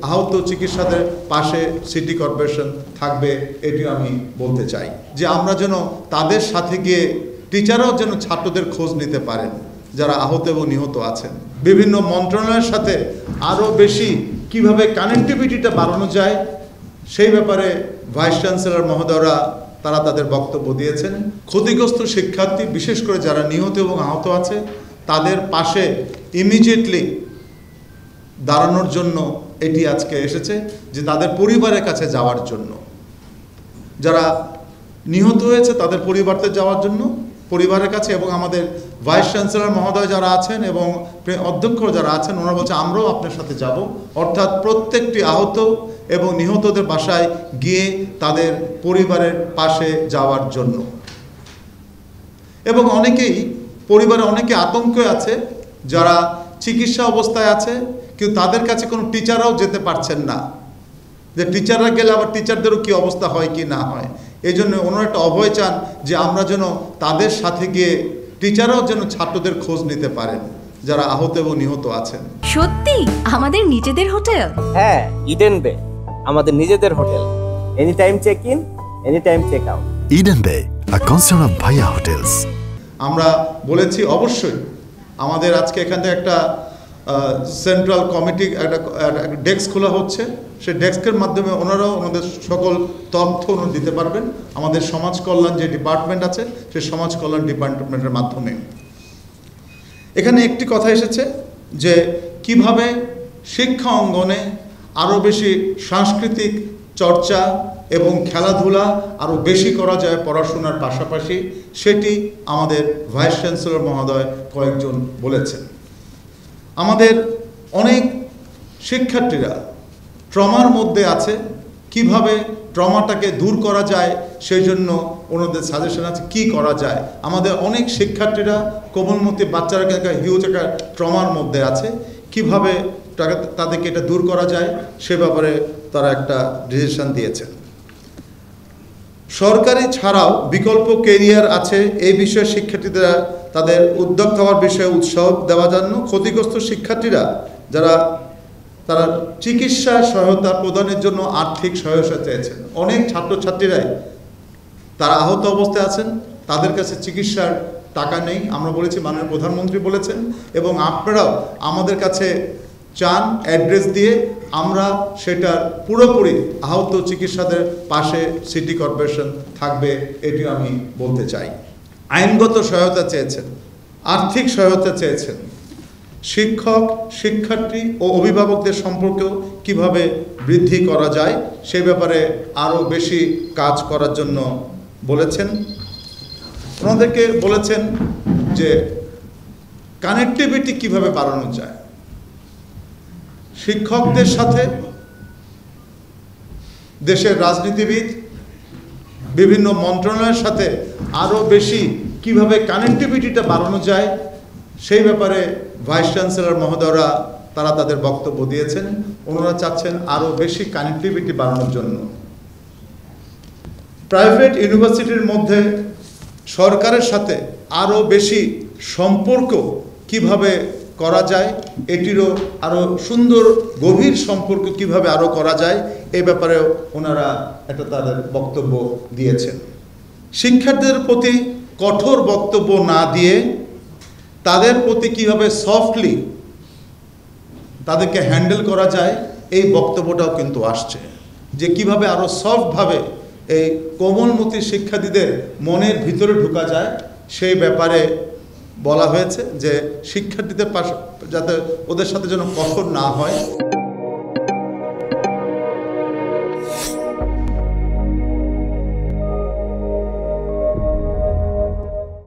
আহত চিকিৎসকদের পাশে সিটি কর্পোরেশন থাকবে, এটিও আমি বলতে চাই যে আমরা যেন তাদের সাথে গিয়ে টিচাররাও যেন ছাত্রদের খোঁজ নিতে পারেন যারা আহত এবং নিহত আছেন। বিভিন্ন মন্ত্রণালয়ের সাথে আরও বেশি কিভাবে কানেক্টিভিটিটা বাড়ানো যায় সেই ব্যাপারে ভাইস চ্যান্সেলর মহোদয়রা তারা তাদের বক্তব্য দিয়েছেন। ক্ষতিগ্রস্ত শিক্ষার্থী বিশেষ করে যারা নিহত এবং আহত আছে তাদের পাশে ইমিডিয়েটলি দাঁড়ানোর জন্য এটি আজকে এসেছে, যে তাদের পরিবারের কাছে যাওয়ার জন্য, যারা নিহত হয়েছে তাদের পরিবারদের যাওয়ার জন্য পরিবারের কাছে, এবং আমাদের ভাইস চ্যান্সেলর মহোদয় যারা আছেন এবং অধ্যক্ষ যারা আছেন ওনারা বলছে আমরাও আপনার সাথে যাব, অর্থাৎ প্রত্যেকটি আহত এবং নিহতদের বাসায় গিয়ে তাদের পরিবারের পাশে যাওয়ার জন্য। এবং অনেকেই পরিবারে অনেকে আতঙ্কে আছে, যারা চিকিৎসা অবস্থায় আছে কিন্তু তাদের কাছে কোনো টিচাররাও যেতে পারছেন না, যে টিচাররা গেলে আবার টিচারদেরও কি অবস্থা হয় কি না হয়। এই জন্য ওনারা একটা অভয় চান যে আমরা যেন তাদের সাথে গিয়ে টিচাররাও যেন ছাত্রদের খোঁজ নিতে পারেন যারা আহত এবং নিহত আছেন। সত্যি আমাদের নিজেদের হোটেল? হ্যাঁ, ইডেন বে আমাদের নিজেদের hotel. Any time check in, any time check out. Eden Bay, a concern of Bhaiya Hotels. আমরা বলেছি অবশ্যই আমাদের আজকে এখান থেকে একটা সেন্ট্রাল কমিটি একটা ডেস্ক খোলা হচ্ছে, সেই ডেস্কের মাধ্যমে ওনারাও ওনাদের সকল তথ্য ওনারা দিতে পারবেন আমাদের সমাজ কল্যাণ যে ডিপার্টমেন্ট আছে সেই সমাজ কল্যাণ ডিপার্টমেন্টের মাধ্যমে। এখানে একটি কথা এসেছে যে কিভাবে শিক্ষা অঙ্গনে আরও বেশি সাংস্কৃতিক চর্চা এবং খেলাধুলা আরও বেশি করা যায় পড়াশোনার পাশাপাশি, সেটি আমাদের ভাইস চ্যান্সেলর মহোদয় কয়েকজন বলেছেন। আমাদের অনেক শিক্ষার্থীরা ট্রমার মধ্যে আছে, কিভাবে ট্রমাটাকে দূর করা যায় সেই জন্য ওনাদের সাজেশন আছে কি করা যায়। আমাদের অনেক শিক্ষার্থীরা কোমলমতি বাচ্চারা একটা হিউজ একটা ট্রমার মধ্যে আছে, কিভাবে তাদেরকে এটা দূর করা যায় সে ব্যাপারে তারা একটা ডিসিশন দিয়েছেন। সরকারি ছাড়াও বিকল্প কেরিয়ার আছে, এই বিষয়ে শিক্ষার্থীরা তাদের উদ্যোগ হওয়ার বিষয়ে উৎসাহ দেওয়ার জন্য ক্ষতিগ্রস্ত শিক্ষার্থীরা যারা তারা চিকিৎসা সহায়তা প্রদানের জন্য আর্থিক সহায়তা চেয়েছেন। অনেক ছাত্রছাত্রীরাই তারা আহত অবস্থায় আছেন, তাদের কাছে চিকিৎসার টাকা নেই। আমরা বলেছি, মাননীয় প্রধানমন্ত্রী বলেছেন, এবং আপনারাও আমাদের কাছে চান অ্যাড্রেস দিয়ে আমরা সেটার পুরোপুরি আহত চিকিৎসাদের পাশে সিটি কর্পোরেশন থাকবে, এটিও আমি বলতে চাই। আইনগত সহায়তা চেয়েছেন, আর্থিক সহায়তা চেয়েছেন, শিক্ষক শিক্ষার্থী ও অভিভাবকদের সম্পর্কেও কিভাবে বৃদ্ধি করা যায় সে ব্যাপারে আরও বেশি কাজ করার জন্য বলেছেন। ওনাদেরকে বলেছেন যে কানেক্টিভিটি কিভাবে বাড়ানো যায়, শিক্ষকদের সাথে দেশের রাজনীতিবিদ বিভিন্ন মন্ত্রণালয়ের সাথে আরও বেশি কিভাবে কানেক্টিভিটিটা বাড়ানো যায় সেই ব্যাপারে ভাইস চ্যান্সেলর মহোদয়রা তারা তাদের বক্তব্য দিয়েছেন। ওনারা চাচ্ছেন আরও বেশি কানেক্টিভিটি বাড়ানোর জন্য। প্রাইভেট ইউনিভার্সিটির মধ্যে সরকারের সাথে আরও বেশি সম্পর্ক কিভাবে করা যায়, এটিরও আরও সুন্দর গভীর সম্পর্ক কিভাবে আরও করা যায় এই ব্যাপারেও ওনারা একটা তাদের বক্তব্য দিয়েছেন। শিক্ষার্থীদের প্রতি কঠোর বক্তব্য না দিয়ে তাদের প্রতি কিভাবে সফটলি তাদেরকে হ্যান্ডেল করা যায় এই বক্তব্যটাও কিন্তু আসছে, যে কিভাবে আরও সফটভাবে এই কোমলমতি শিক্ষার্থীদের মনের ভিতরে ঢোকা যায় সেই ব্যাপারে বলা হয়েছে, যে শিক্ষার্থীদের পাশে যাতে ওদের সাথে যেন কঠোর না হয়।